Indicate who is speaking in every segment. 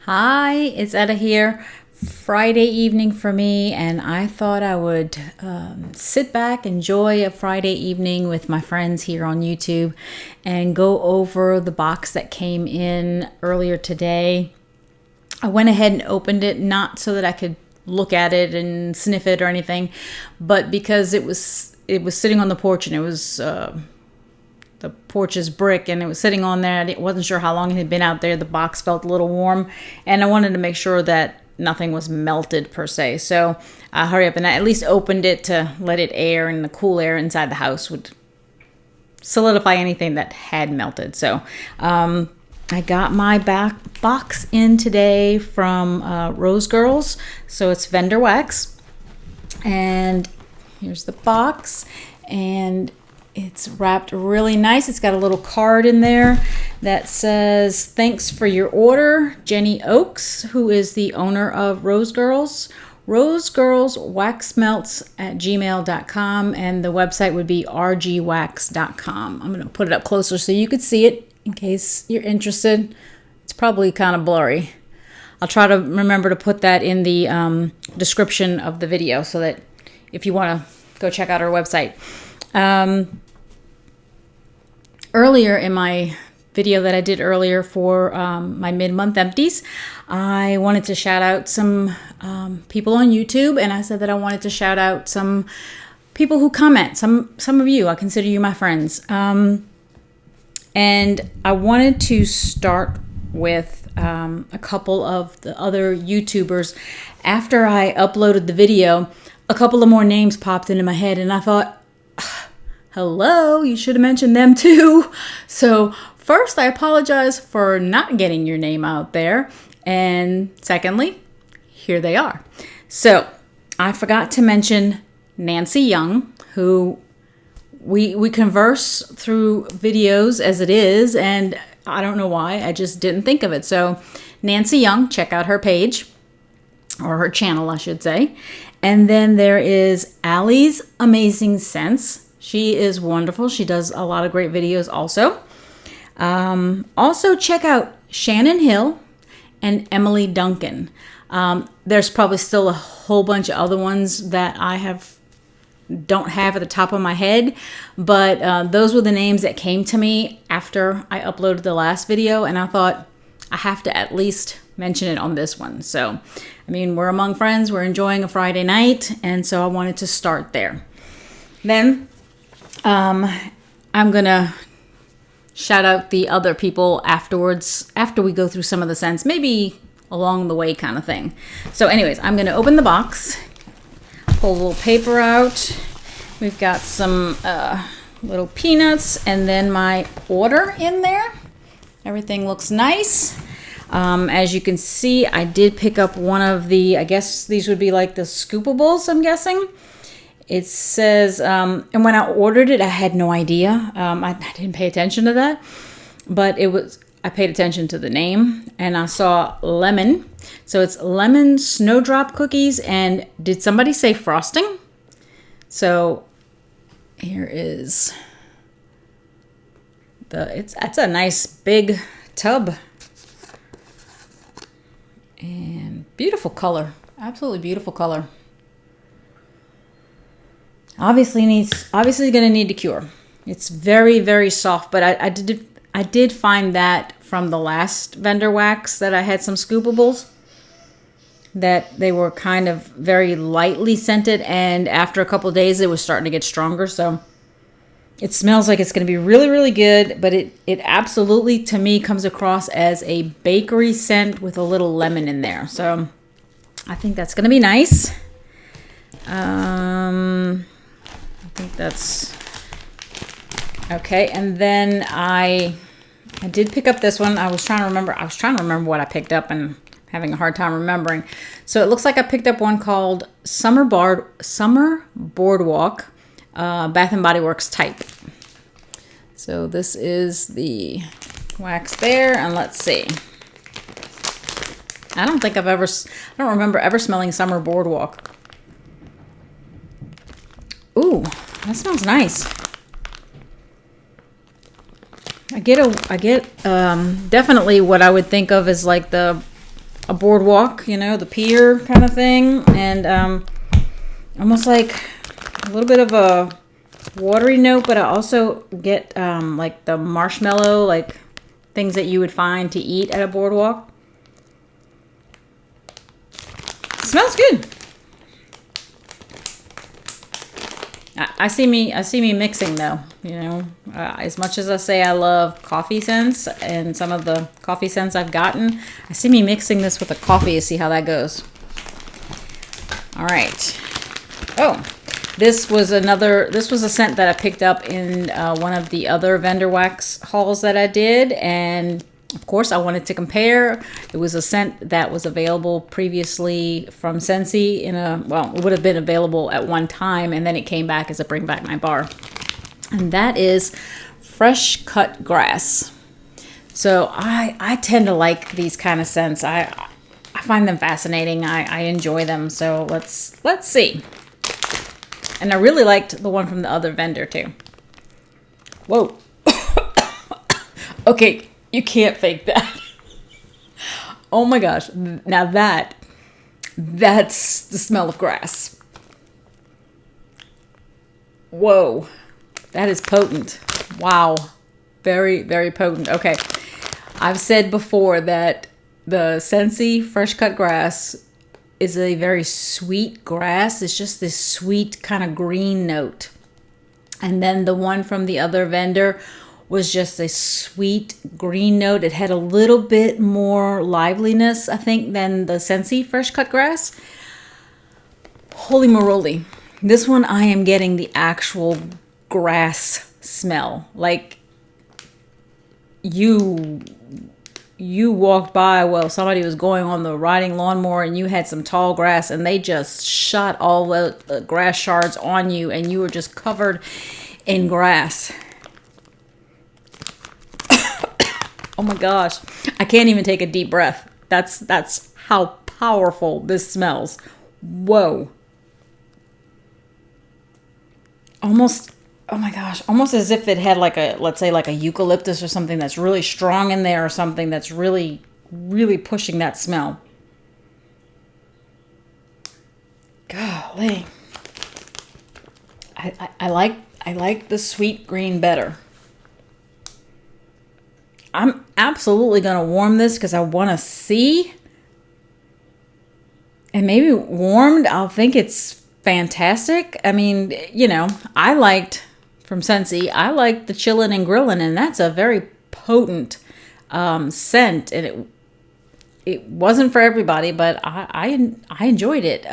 Speaker 1: Hi, it's Etta here. Friday evening for me, and I thought I would sit back, enjoy a Friday evening with my friends here on YouTube, and go over the box that came in earlier today. I went ahead and opened it, not so that I could look at it and sniff it or anything, but because it was sitting on the porch, and it was the porch is brick, and it was sitting on there. I wasn't sure how long it had been out there. The box felt a little warm, and I wanted to make sure that nothing was melted per se. So I hurry up and I at least opened it to let it air, and the cool air inside the house would solidify anything that had melted. So I got my back box in today from Rose Girls. So it's vendor wax, and here's the box, and it's wrapped really nice. It's got a little card in there that says, "Thanks for your order, Jenny Oakes," who is the owner of Rose Girls. Rose Girls Wax Melts at gmail.com, and the website would be rgwax.com. I'm going to put it up closer so you could see it in case you're interested. It's probably kind of blurry. I'll try to remember to put that in the description of the video so that if you want to go check out our website. Earlier in my video that I did earlier for my mid-month empties, I wanted to shout out some people on YouTube, and I said that I wanted to shout out some people who comment. Some of you, I consider you my friends. And I wanted to start with a couple of the other YouTubers. After I uploaded the video, a couple of more names popped into my head, and I thought, hello, you should have mentioned them too. So first, I apologize for not getting your name out there. And secondly, here they are. So I forgot to mention Nancy Young, who we converse through videos as it is, and I don't know why, I just didn't think of it. So Nancy Young, check out her page, or her channel, I should say. And then there is Allie's Amazing Sense. She is wonderful. She does a lot of great videos also. Also check out Shannon Hill and Emily Duncan. There's probably still a whole bunch of other ones that I don't have at the top of my head, but those were the names that came to me after I uploaded the last video, and I thought I have to at least mention it on this one. So, I mean, we're among friends, we're enjoying a Friday night, and so I wanted to start there. Then I'm gonna shout out the other people afterwards, after we go through some of the scents, maybe along the way kind of thing. So anyways, I'm gonna open the box, pull a little paper out. We've got some little peanuts, and then my order in there. Everything looks nice. As you can see, I did pick up one of the, I guess these would be like the scoopables, I'm guessing. It says, and when I ordered it, I had no idea. I didn't pay attention to that, but I paid attention to the name, and I saw lemon. So it's lemon snowdrop cookies, and did somebody say frosting? So here is it's a nice big tub, and beautiful color, absolutely beautiful color. Obviously going to need to cure. It's very, very soft, but I did find that from the last vendor wax that I had some scoopables, that they were kind of very lightly scented, and after a couple of days it was starting to get stronger. So it smells like it's going to be really, really good, but it absolutely, to me, comes across as a bakery scent with a little lemon in there. So I think that's going to be nice. I think that's okay. And then I did pick up this one. I was trying to remember what I picked up, and having a hard time remembering. So it looks like I picked up one called Summer Boardwalk, Bath and Body Works type. So this is the wax there, and let's see. I don't remember ever smelling Summer Boardwalk. Ooh, that smells nice. I get definitely what I would think of as like the a boardwalk, you know, the pier kind of thing. And almost like a little bit of a watery note, but I also get like the marshmallow, like things that you would find to eat at a boardwalk. Smells good. I see me mixing though, you know, as much as I say I love coffee scents and some of the coffee scents I've gotten, I see me mixing this with a coffee to see how that goes. All right. Oh, this was a scent that I picked up in one of the other vendor wax hauls that I did. And of course I wanted to compare. It was a scent that was available previously from Scentsy it would have been available at one time, and then it came back as a bring back my bar. And that is fresh cut grass. So I tend to like these kind of scents. I find them fascinating. I enjoy them. So let's see. And I really liked the one from the other vendor too. Whoa. Okay. You can't fake that. Oh my gosh. Now that's the smell of grass. Whoa. That is potent. Wow. Very, very potent. Okay. I've said before that the Scentsy fresh cut grass is a very sweet grass. It's just this sweet kind of green note. And then the one from the other vendor was just a sweet green note. It had a little bit more liveliness, I think, than the Scentsy fresh cut grass. Holy moly. This one I am getting the actual grass smell. Like you walked by while somebody was going on the riding lawnmower and you had some tall grass and they just shot all the grass shards on you and you were just covered in grass. Oh my gosh, I can't even take a deep breath. That's how powerful this smells. Whoa. Almost, oh my gosh, almost as if it had like let's say like a eucalyptus or something that's really strong in there, or something that's really, really pushing that smell. Golly. I like the sweet green better. I'm absolutely going to warm this because I want to see. And maybe warmed, I'll think it's fantastic. I mean, you know, I liked from Scentsy, I liked the chillin' and grillin', and that's a very potent scent. And it wasn't for everybody, but I enjoyed it.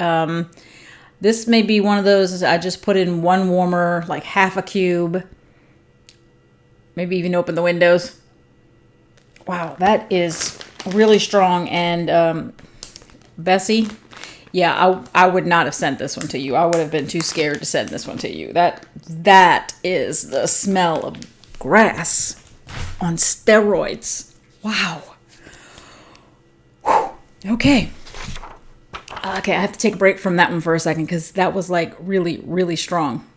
Speaker 1: This may be one of those I just put in one warmer, like half a cube. Maybe even open the windows. Wow, that is really strong. And Bessie, yeah, I would not have sent this one to you. I would have been too scared to send this one to you. That is the smell of grass on steroids. Wow. Whew. Okay, I have to take a break from that one for a second because that was like really, really strong.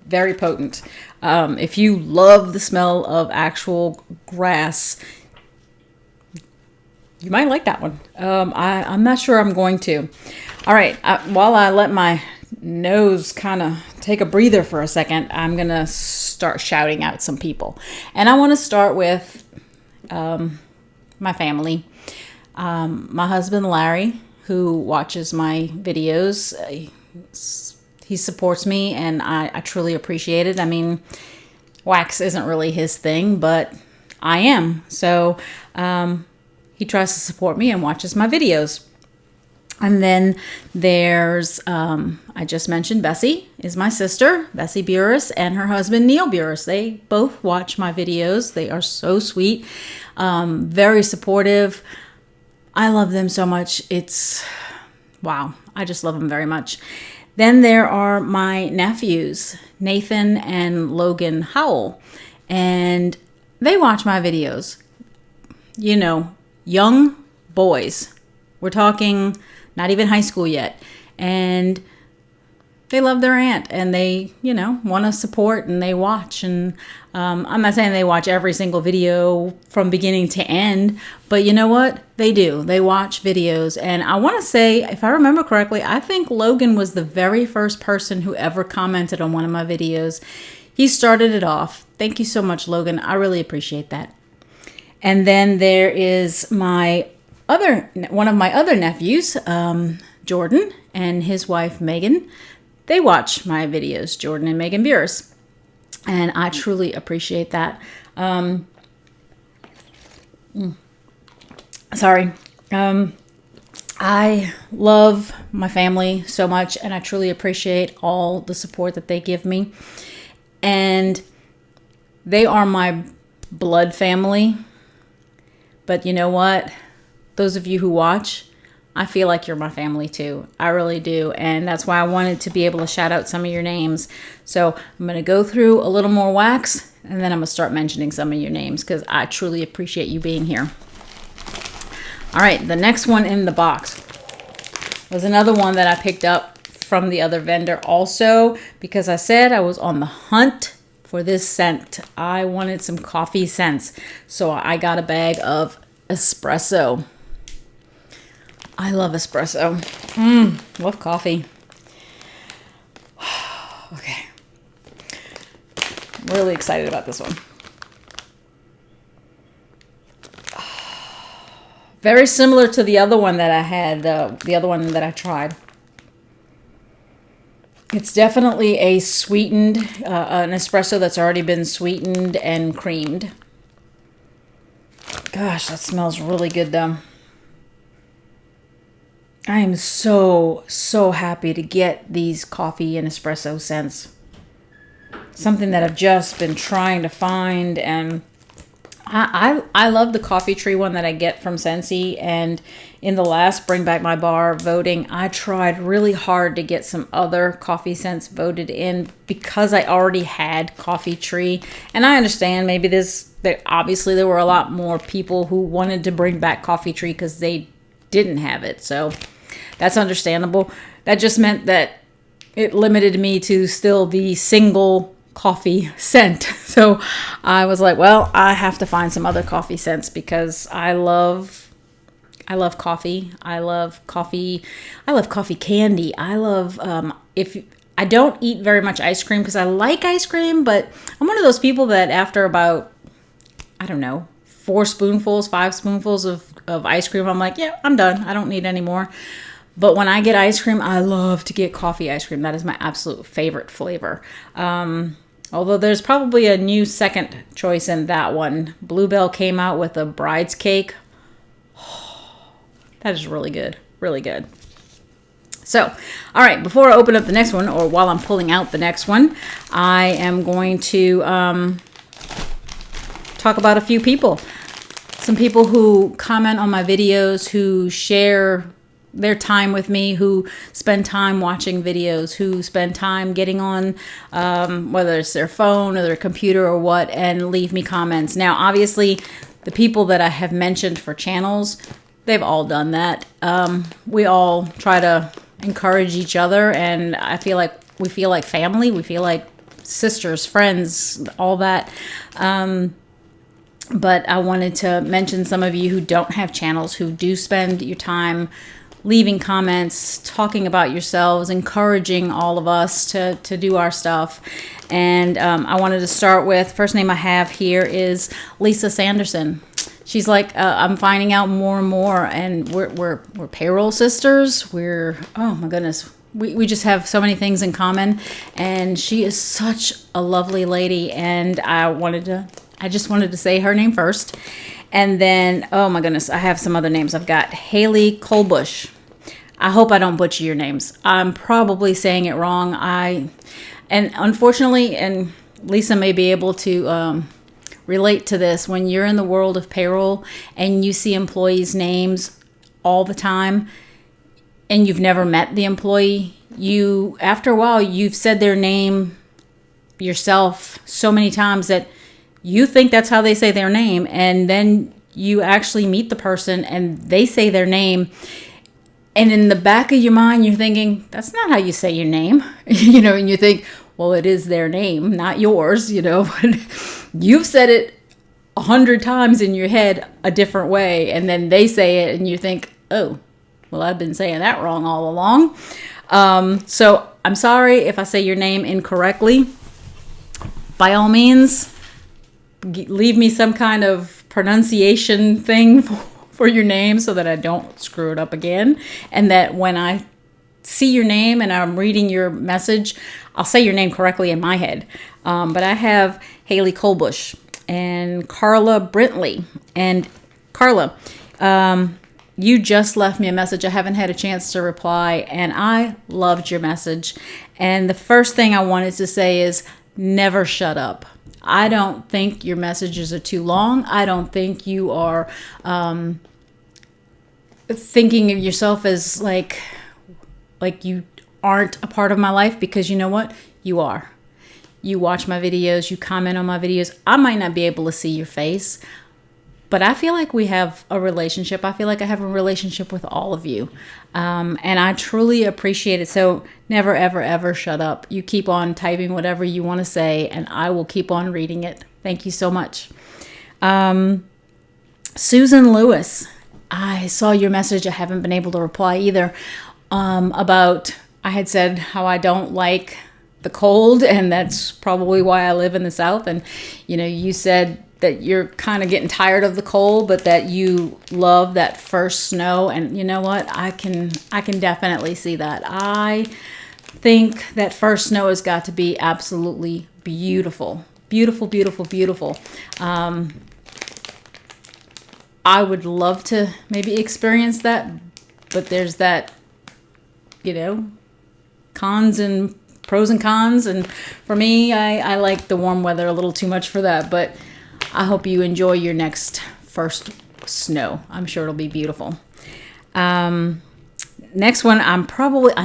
Speaker 1: Very potent. If you love the smell of actual grass, you might like that one. I'm not sure I'm going to. All right. While I let my nose kind of take a breather for a second, I'm going to start shouting out some people. And I want to start with my family. My husband, Larry, who watches my videos. He supports me, and I truly appreciate it. I mean, wax isn't really his thing, but I am. So he tries to support me and watches my videos. And then there's, I just mentioned Bessie is my sister, Bessie Burris, and her husband, Neil Burris. They both watch my videos. They are so sweet, very supportive. I love them so much. Wow. I just love them very much. Then there are my nephews, Nathan and Logan Howell, and they watch my videos. You know, young boys. We're talking not even high school yet. And love their aunt, and they, you know, want to support, and they watch. And I'm not saying they watch every single video from beginning to end, but you know what? They do. They watch videos. And I want to say, if I remember correctly, I think Logan was the very first person who ever commented on one of my videos. He started it off. Thank you so much, Logan. I really appreciate that. And then there is one of my other nephews, Jordan, and his wife, Megan. They watch my videos, Jordan and Megan Beers. And I truly appreciate that. I love my family so much, and I truly appreciate all the support that they give me. And they are my blood family. But you know what? Those of you who watch, I feel like you're my family too. I really do. And that's why I wanted to be able to shout out some of your names. So I'm going to go through a little more wax, and then I'm going to start mentioning some of your names because I truly appreciate you being here. All right, the next one in the box was another one that I picked up from the other vendor also, because I said I was on the hunt for this scent. I wanted some coffee scents. So I got a bag of espresso. I love espresso. Love coffee. Okay. Really excited about this one. Very similar to the other one that I had, the other one that I tried. It's definitely a sweetened, an espresso that's already been sweetened and creamed. Gosh, that smells really good though. I am so happy to get these coffee and espresso scents. Something that I've just been trying to find, and I love the coffee tree one that I get from Scentsy. And in the last Bring Back My Bar voting, I tried really hard to get some other coffee scents voted in because I already had coffee tree. And I understand maybe obviously there were a lot more people who wanted to bring back coffee tree because they didn't have it. So that's understandable. That just meant that it limited me to still the single coffee scent. So I was like, well, I have to find some other coffee scents because I love coffee. I love coffee. I love coffee candy. I love, I don't eat very much ice cream because I like ice cream, but I'm one of those people that after about, I don't know, 5 spoonfuls of ice cream, I'm like, yeah, I'm done. I don't need any more. But when I get ice cream, I love to get coffee ice cream. That is my absolute favorite flavor. Although there's probably a new second choice in that one. Bluebell came out with a bride's cake. That is really good. Really good. So, all right, before I open up the next one, or while I'm pulling out the next one, I am going to talk about a few people. Some people who comment on my videos, who share their time with me, who spend time watching videos, who spend time getting on, whether it's their phone or their computer or what, and leave me comments. Now, obviously, the people that I have mentioned for channels, they've all done that. We all try to encourage each other, and I feel like we feel like family. We feel like sisters, friends, all that. But I wanted to mention some of you who don't have channels, who do spend your time leaving comments, talking about yourselves, encouraging all of us to do our stuff. And I wanted to start with, first name I have here is Lisa Sanderson. She's like, I'm finding out more and more, and we're payroll sisters. Oh my goodness, we just have so many things in common. And she is such a lovely lady, and I just wanted to say her name first. And then, oh my goodness, I have some other names. I've got Haley Colbush. I hope I don't butcher your names. I'm probably saying it wrong. And unfortunately, and Lisa may be able to relate to this, when you're in the world of payroll and you see employees' names all the time and you've never met the employee, after a while, you've said their name yourself so many times that you think that's how they say their name, and then you actually meet the person and they say their name, And in the back of your mind, you're thinking, that's not how you say your name. You know, and you think, well, it is their name, not yours, you know. But you've said it 100 times in your head a different way. And then they say it and you think, oh, well, I've been saying that wrong all along. So I'm sorry if I say your name incorrectly. By all means, leave me some kind of pronunciation thing for your name so that I don't screw it up again. And that when I see your name and I'm reading your message, I'll say your name correctly in my head. But I have Haley Colbush and Carla Brintley. And Carla, you just left me a message. I haven't had a chance to reply, and I loved your message. And the first thing I wanted to say is never shut up. I don't think your messages are too long. I don't think you are thinking of yourself as like you aren't a part of my life, because you know what? You are. You watch my videos, you comment on my videos. I might not be able to see your face, but I feel like we have a relationship. I feel like I have a relationship with all of you. And I truly appreciate it. So never, ever, ever shut up. You keep on typing whatever you want to say, and I will keep on reading it. Thank you so much. Susan Lewis, I saw your message. I haven't been able to reply either. About, I had said how I don't like the cold, and that's probably why I live in the South. And, you know, you said that you're kind of getting tired of the cold, but that you love that first snow. And you know what? I can definitely see that. I think that first snow has got to be absolutely beautiful. Beautiful, beautiful, beautiful. I would love to maybe experience that, but there's that, you know, pros and cons. And for me, I like the warm weather a little too much for that, but I hope you enjoy your next first snow. I'm sure it'll be beautiful. Next one, I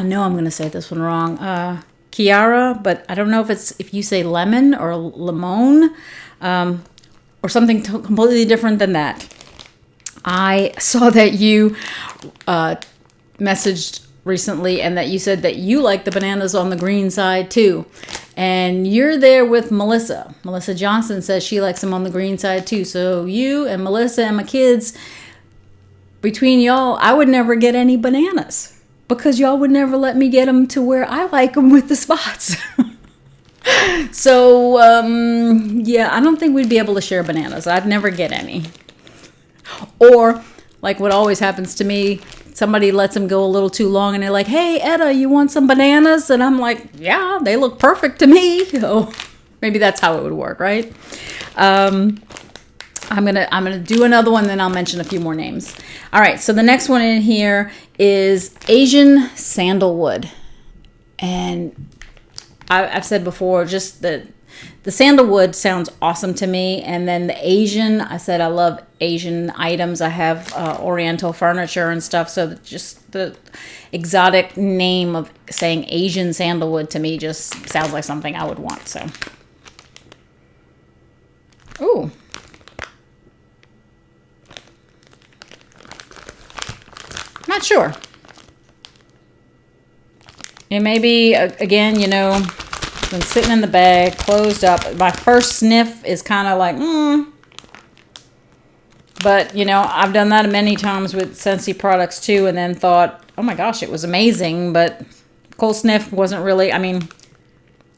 Speaker 1: know I'm going to say this one wrong. Kiara, but I don't know if you say lemon or limon, or something completely different than that. I saw that you messaged recently, and that you said that you like the bananas on the green side too. And you're there with Melissa. Melissa Johnson says she likes them on the green side too. So you and Melissa and my kids, between y'all, I would never get any bananas because y'all would never let me get them to where I like them with the spots. So, yeah, I don't think we'd be able to share bananas. I'd never get any. Or, like what always happens to me, somebody lets them go a little too long and they're like, hey, Etta, you want some bananas? And I'm like, yeah, they look perfect to me. So maybe that's how it would work, right? I'm gonna do another one, then I'll mention a few more names. All right, so the next one in here is Asian sandalwood. And I've said before, just the sandalwood sounds awesome to me. And then the Asian, I said I love Asian items. I have Oriental furniture and stuff. So just the exotic name of saying Asian sandalwood to me just sounds like something I would want. So, ooh. Not sure. It may be, again, you know, been sitting in the bag, closed up. My first sniff is kind of like, But, you know, I've done that many times with Scentsy products too, and then thought, oh my gosh, it was amazing. But cold sniff wasn't really, I mean,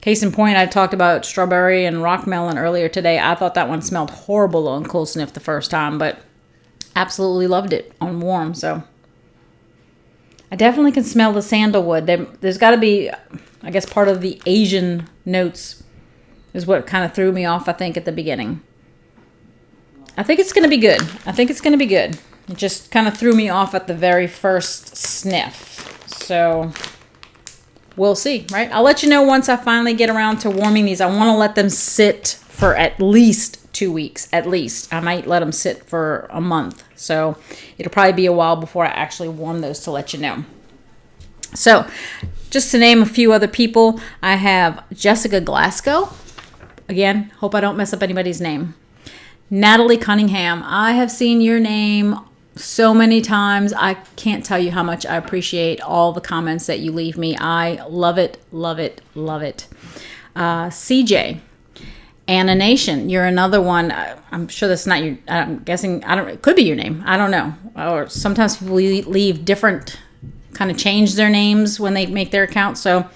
Speaker 1: case in point, I talked about strawberry and rock melon earlier today. I thought that one smelled horrible on cold sniff the first time, but absolutely loved it on warm. So I definitely can smell the sandalwood. There's got to be, I guess, part of the Asian notes is what kind of threw me off, I think, at the beginning. I think it's going to be good. It just kind of threw me off at the very first sniff. So we'll see, right? I'll let you know once I finally get around to warming these. I want to let them sit for at least 2 weeks, at least. I might let them sit for a month. So it'll probably be a while before I actually warm those to let you know. So just to name a few other people, I have Jessica Glasgow. Again, hope I don't mess up anybody's name. Natalie Cunningham. I have seen your name so many times. I can't tell you how much I appreciate all the comments that you leave me. I love it, love it, love it. CJ, Anna Nation, you're another one. I'm sure that's not your, I'm guessing, it could be your name. I don't know. Or sometimes people leave different, kind of change their names when they make their account. So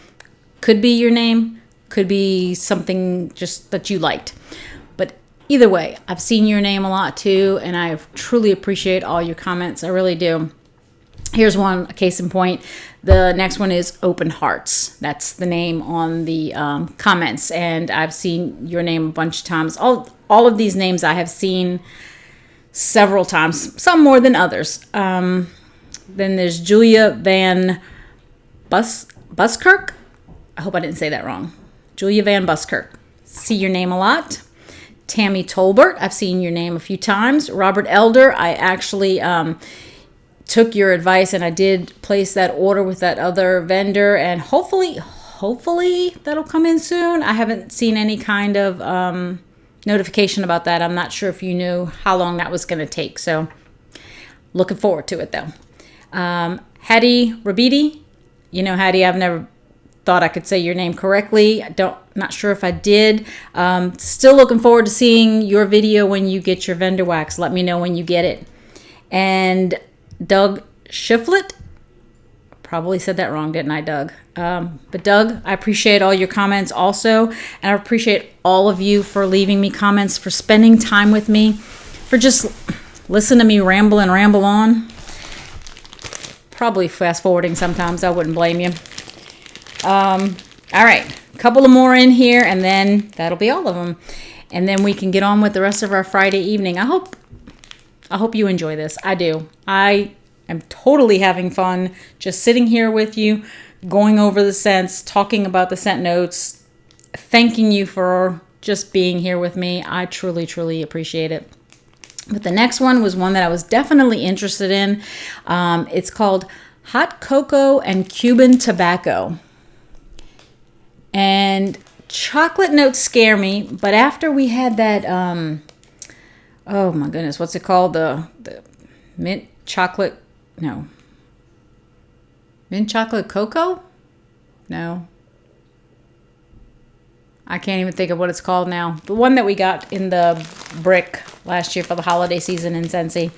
Speaker 1: could be your name, could be something just that you liked. But either way, I've seen your name a lot too, and I truly appreciate all your comments. I really do. Here's one, a case in point. The next one is Open Hearts. That's the name on the comments, and I've seen your name a bunch of times. All of these names I have seen several times, some more than others. Then there's Julia Van Buskirk. I hope I didn't say that wrong. Julia Van Buskirk. See your name a lot. Tammy Tolbert, I've seen your name a few times. Robert Elder, I actually took your advice and I did place that order with that other vendor, and hopefully that'll come in soon. I haven't seen any kind of notification about that. I'm not sure if you knew how long that was going to take, so looking forward to it though. Hattie Rabidi, you know, Hattie, I've never thought I could say your name correctly. Not sure if I did. Still looking forward to seeing your video when you get your vendor wax. Let me know when you get it. And Doug Shiflett, probably said that wrong, didn't I, Doug? But Doug, I appreciate all your comments also, and I appreciate all of you for leaving me comments, for spending time with me, for just listening to me ramble on. Probably fast forwarding sometimes, I wouldn't blame you. All right, a couple of more in here, and then that'll be all of them. And then we can get on with the rest of our Friday evening. I hope you enjoy this. I do. I am totally having fun just sitting here with you, going over the scents, talking about the scent notes, thanking you for just being here with me. I truly, truly appreciate it. But the next one was one that I was definitely interested in. It's called Hot Cocoa and Cuban Tobacco. And chocolate notes scare me, but after we had that, oh my goodness, what's it called? The mint chocolate, no. Mint chocolate cocoa? No. I can't even think of what it's called now. The one that we got in the brick last year for the holiday season in Scentsy.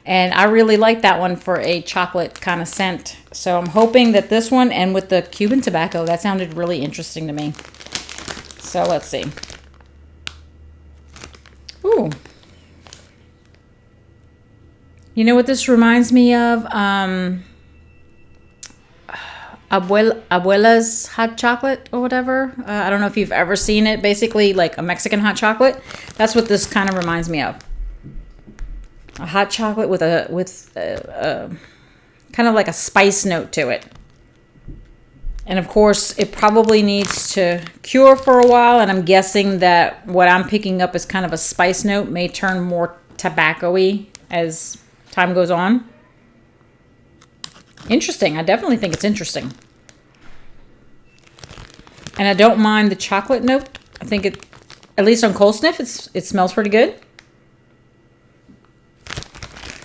Speaker 1: And I really like that one for a chocolate kind of scent. So I'm hoping that this one, and with the Cuban tobacco, that sounded really interesting to me. So let's see. Ooh. You know what this reminds me of? Abuela's hot chocolate or whatever. I don't know if you've ever seen it. Basically like a Mexican hot chocolate. That's what this kind of reminds me of. A hot chocolate with a kind of like a spice note to it. And of course, it probably needs to cure for a while. And I'm guessing that what I'm picking up is kind of a spice note, may turn more tobacco-y as time goes on. Interesting. I definitely think it's interesting. And I don't mind the chocolate note. I think it, at least on cold sniff, it smells pretty good.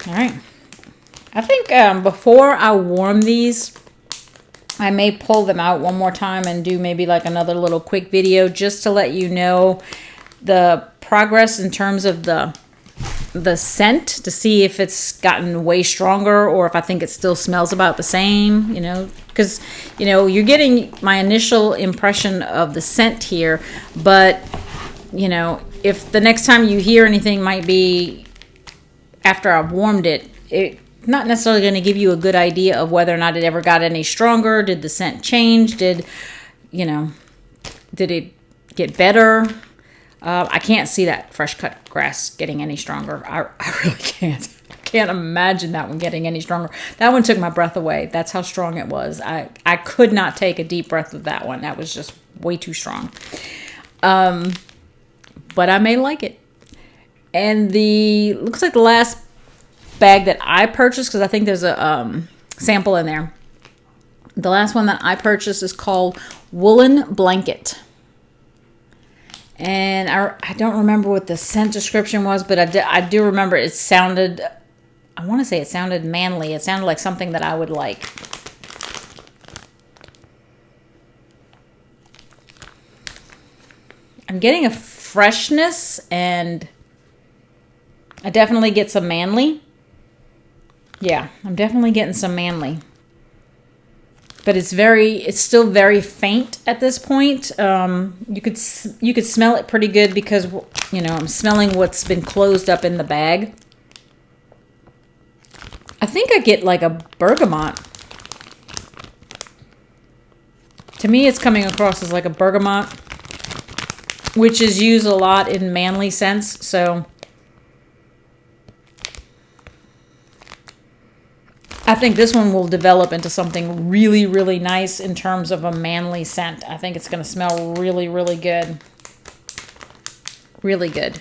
Speaker 1: All right. I think before I warm these, I may pull them out one more time and do maybe like another little quick video just to let you know the progress in terms of the scent, to see if it's gotten way stronger or if I think it still smells about the same, you know, because, you know, you're getting my initial impression of the scent here, but, you know, if the next time you hear anything might be after I've warmed it, it's not necessarily going to give you a good idea of whether or not it ever got any stronger. Did the scent change? Did it get better? I can't see that fresh cut grass getting any stronger. I really can't. I can't imagine that one getting any stronger. That one took my breath away. That's how strong it was. I could not take a deep breath with that one. That was just way too strong. But I may like it. And looks like the last bag that I purchased, because I think there's a sample in there. The last one that I purchased is called Woolen Blanket. And I don't remember what the scent description was, but I do remember it sounded I want to say it sounded manly. It sounded like something that I would like. I'm getting a freshness, and I definitely get some manly. Yeah, I'm definitely getting some manly. But it's still very faint at this point. You could smell it pretty good because, you know, I'm smelling what's been closed up in the bag. I think I get like a bergamot. To me, it's coming across as like a bergamot, which is used a lot in manly scents. So I think this one will develop into something really, really nice in terms of a manly scent. I think it's going to smell really, really good. Really good.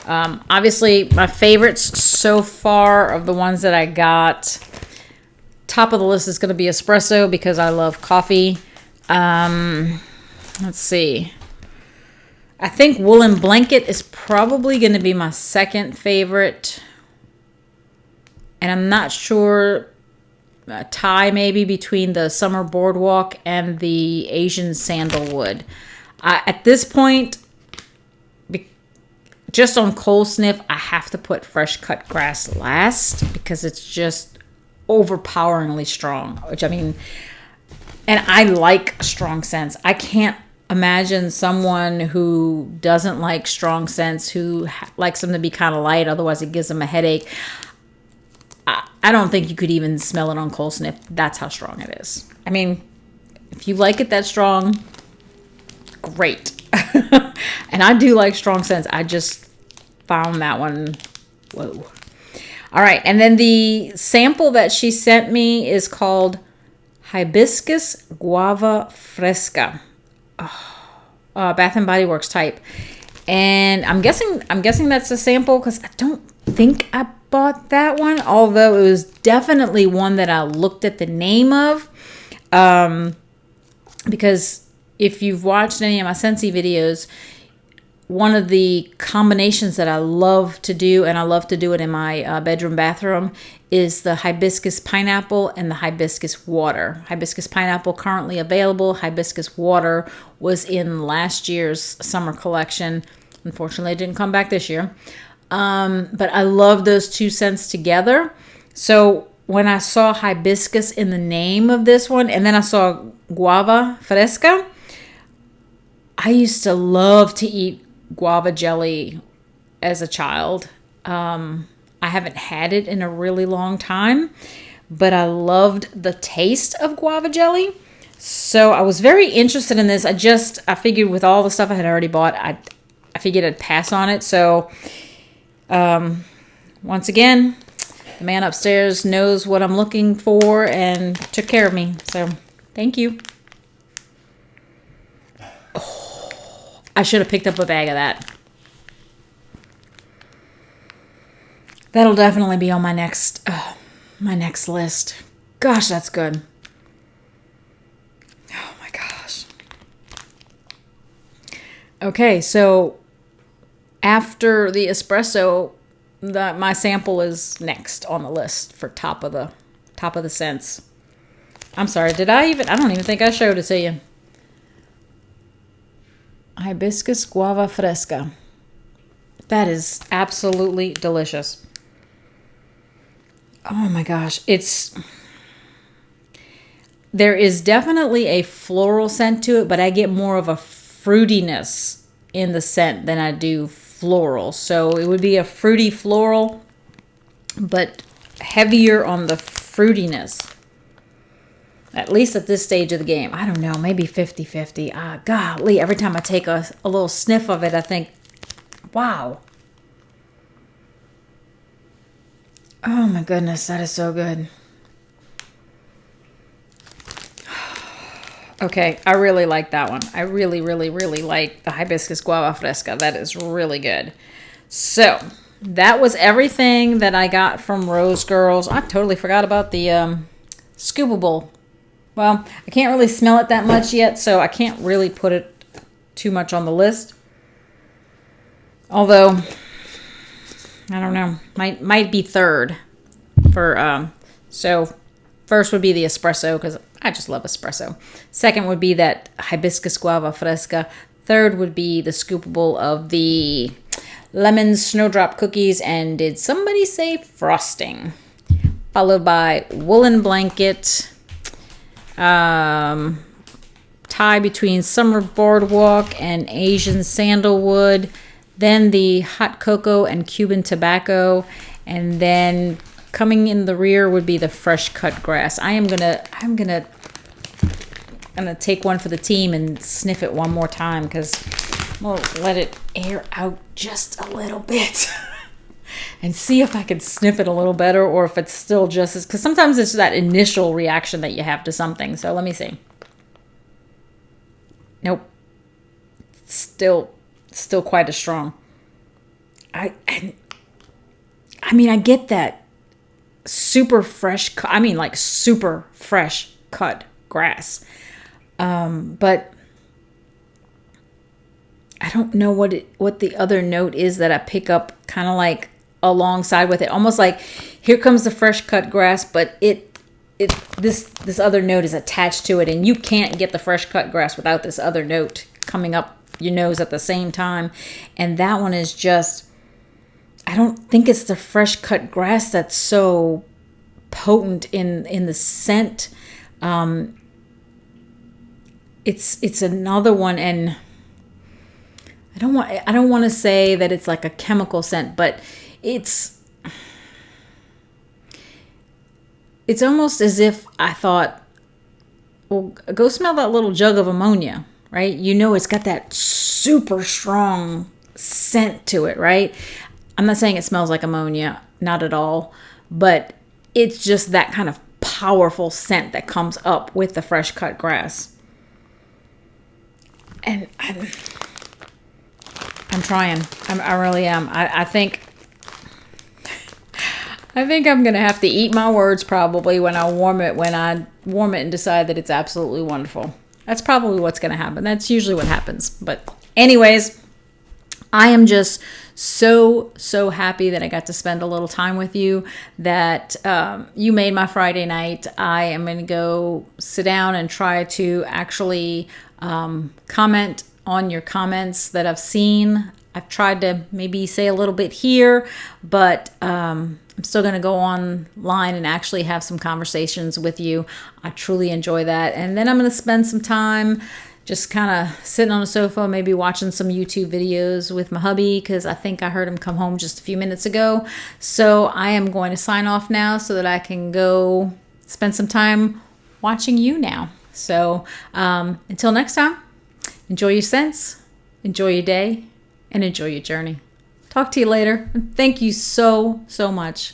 Speaker 1: Obviously, my favorites so far of the ones that I got, top of the list is going to be espresso because I love coffee. Let's see. I think Woolen Blanket is probably going to be my second favorite. And I'm not sure, a tie maybe between the Summer Boardwalk and the Asian Sandalwood. At this point, just on cold sniff, I have to put fresh cut grass last because it's just overpoweringly strong. Which, I mean, and I like strong scents. I can't imagine someone who doesn't like strong scents, who likes them to be kind of light, otherwise it gives them a headache. I don't think you could even smell it on cold sniff. That's how strong it is. I mean, if you like it that strong, great. And I do like strong scents. I just found that one. Whoa. All right. And then the sample that she sent me is called Hibiscus Guava Fresca. Bath and Body Works type. And I'm guessing that's a sample because I don't think I bought that one, although it was definitely one that I looked at the name of, because if you've watched any of my Scentsy videos, one of the combinations that I love to do, and I love to do it in my bedroom bathroom, is the hibiscus pineapple and the hibiscus water. Hibiscus pineapple currently available. Hibiscus water was in last year's summer collection. Unfortunately, it didn't come back this year. But I love those two scents together. So when I saw hibiscus in the name of this one, and then I saw Guava Fresca, I used to love to eat guava jelly as a child. I haven't had it in a really long time, but I loved the taste of guava jelly. So I was very interested in this. I figured with all the stuff I had already bought, I figured I'd pass on it. So once again, the man upstairs knows what I'm looking for and took care of me. So thank you. Oh, I should have picked up a bag of that. That'll definitely be on my next list. Gosh, that's good. Oh my gosh. Okay, so after the espresso, my sample is next on the list for top of the scents. I'm sorry, I don't even think I showed it to you. Hibiscus Guava Fresca. That is absolutely delicious. Oh my gosh, there is definitely a floral scent to it, but I get more of a fruitiness in the scent than I do floral. So it would be a fruity floral, but heavier on the fruitiness. At least at this stage of the game. I don't know, maybe 50-50. Golly, every time I take a little sniff of it, I think, wow. Oh my goodness, that is so good. Okay, I really like that one. I really, really, really like the Hibiscus Guava Fresca. That is really good. So, that was everything that I got from Rose Girls. I totally forgot about the scoopable. Well, I can't really smell it that much yet, so I can't really put it too much on the list. Although, I don't know, might be third. So first would be the espresso, because I just love espresso. Second would be that Hibiscus Guava Fresca. Third would be the scoopable of the lemon snowdrop cookies, and did somebody say frosting? Followed by Woolen Blanket, tie between Summer Boardwalk and Asian Sandalwood, then the hot cocoa and Cuban tobacco, and then coming in the rear would be the fresh cut grass. I'm gonna take one for the team and sniff it one more time, because I'm gonna let it air out just a little bit and see if I can sniff it a little better, or if it's still just as, because sometimes it's that initial reaction that you have to something. So let me see. Nope. Still quite as strong. I mean, I get that super fresh, super fresh cut grass. But I don't know what the other note is that I pick up kind of like alongside with it. Almost like here comes the fresh cut grass, but this other note is attached to it, and you can't get the fresh cut grass without this other note coming up your nose at the same time. And that one is just, I don't think it's the fresh cut grass that's so potent in the scent. It's another one, and I don't want to say that it's like a chemical scent, but it's almost as if I thought, well, go smell that little jug of ammonia, right? You know, it's got that super strong scent to it, right? I'm not saying it smells like ammonia, not at all, but it's just that kind of powerful scent that comes up with the fresh cut grass. And I'm trying. I really am. I think I'm going to have to eat my words probably when I warm it and decide that it's absolutely wonderful. That's probably what's going to happen. That's usually what happens. But anyways, I am just so happy that I got to spend a little time with you, that you made my Friday night. I am going to go sit down and try to actually comment on your comments that I've seen. I've tried to maybe say a little bit here, but I'm still going to go online and actually have some conversations with you. I truly enjoy that. And then I'm going to spend some time just kind of sitting on the sofa, maybe watching some YouTube videos with my hubby, because I think I heard him come home just a few minutes ago. So I am going to sign off now so that I can go spend some time watching you now. So until next time, enjoy your scents, enjoy your day, and enjoy your journey. Talk to you later. Thank you so much.